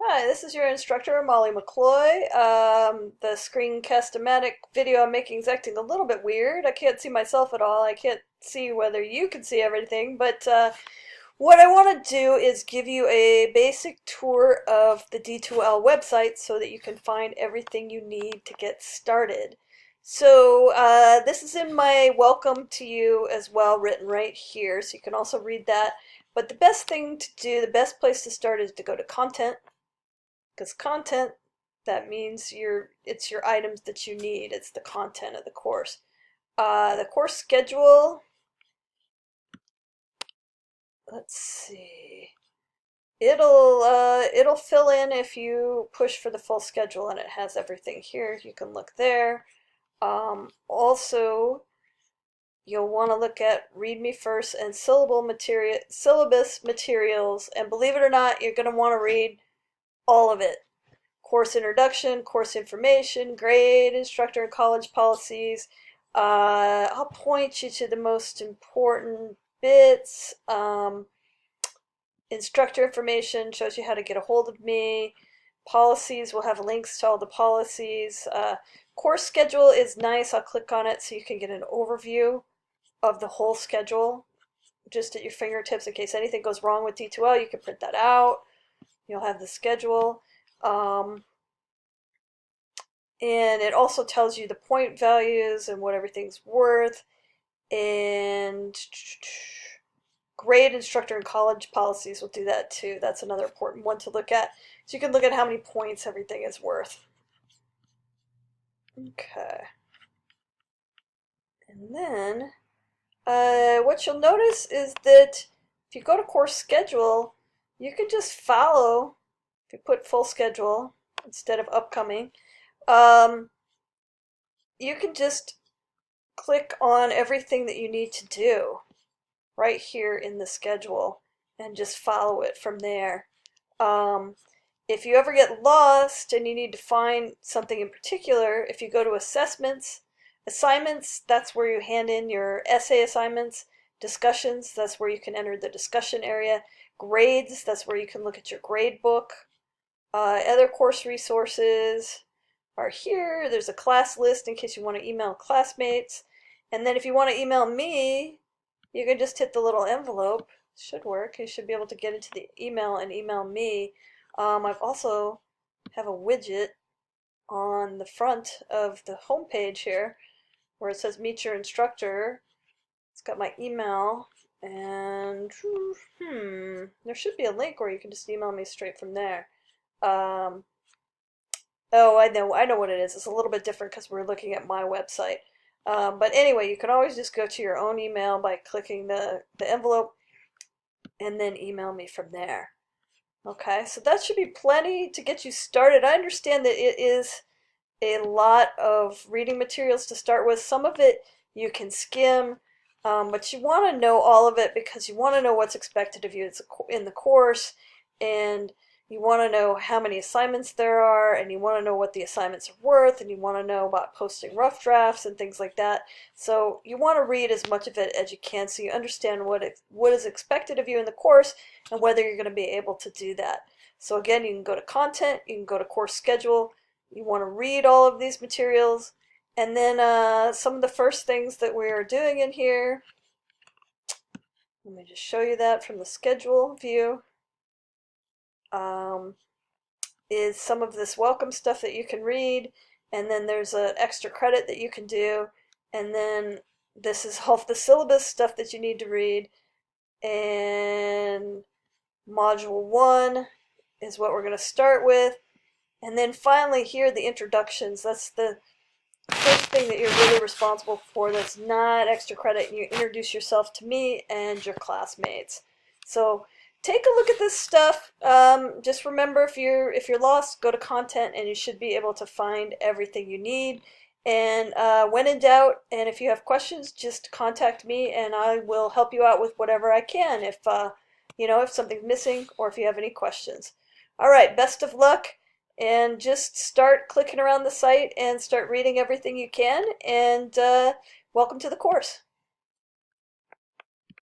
Hi, this is your instructor, Molly McCloy. The Screencast-O-Matic video I'm making is acting a little bit weird. I can't see myself at all. I can't see whether you can see everything, but what I want to do is give you a basic tour of the D2L website so that you can find everything you need to get started. So this is in my welcome to you as well, written right here, so you can also read that. But the best thing to do, the best place to start is to go to content, because content, that means it's your items that you need. It's the content of the course. The course schedule, let's see. It'll fill in if you push for the full schedule, and it has everything here. You can look there. Also, you'll want to look at README first and syllabus materials, and believe it or not, you're going to want to read all of it. Course introduction, course information, grade, instructor and college policies. I'll point you to the most important bits. Instructor information shows you how to get a hold of me. Policies will have links to all the policies. Course schedule is nice. I'll click on it so you can get an overview of the whole schedule just at your fingertips in case anything goes wrong with D2L. You can print that out. You'll have the schedule. And it also tells you the point values and what everything's worth. And grade, instructor, and college policies will do that too. That's another important one to look at. So you can look at how many points everything is worth. Okay. And then what you'll notice is that if you go to course schedule, you can just follow, if you put full schedule instead of upcoming, you can just click on everything that you need to do right here in the schedule and just follow it from there. If you ever get lost and you need to find something in particular, if you go to assessments, assignments, that's where you hand in your essay assignments. Discussions, that's where you can enter the discussion area. Grades, that's where you can look at your grade book. Other course resources are here. There's a class list in case you want to email classmates. And then if you want to email me, you can just hit the little envelope. It should work. You should be able to get into the email and email me. I've also have a widget on the front of the home page here where it says meet your instructor. It's got my email, and there should be a link where you can just email me straight from there. Oh, I know what it is. It's a little bit different because we're looking at my website. But anyway, you can always just go to your own email by clicking the envelope and then email me from there. Okay, so that should be plenty to get you started. I understand that it is a lot of reading materials to start with. Some of it you can skim, but you want to know all of it because you want to know what's expected of you in the course, and you want to know how many assignments there are, and you want to know what the assignments are worth, and you want to know about posting rough drafts and things like that. So you want to read as much of it as you can so you understand what is expected of you in the course and whether you're going to be able to do that. So again, you can go to content, you can go to course schedule, you want to read all of these materials, and then some of the first things that we are doing in here, let me just show you that from the schedule view. Is some of this welcome stuff that you can read, and then there's an extra credit that you can do, and then this is all of the syllabus stuff that you need to read, and module 1 is what we're going to start with, and then finally here the introductions. That's the first thing that you're really responsible for that's not extra credit. You introduce yourself to me and your classmates. So take a look at this stuff. Just remember, if you're lost, go to content and you should be able to find everything you need. And when in doubt, and if you have questions, just contact me and I will help you out with whatever I can if if something's missing or if you have any questions. All right, best of luck, and just start clicking around the site and start reading everything you can, and welcome to the course.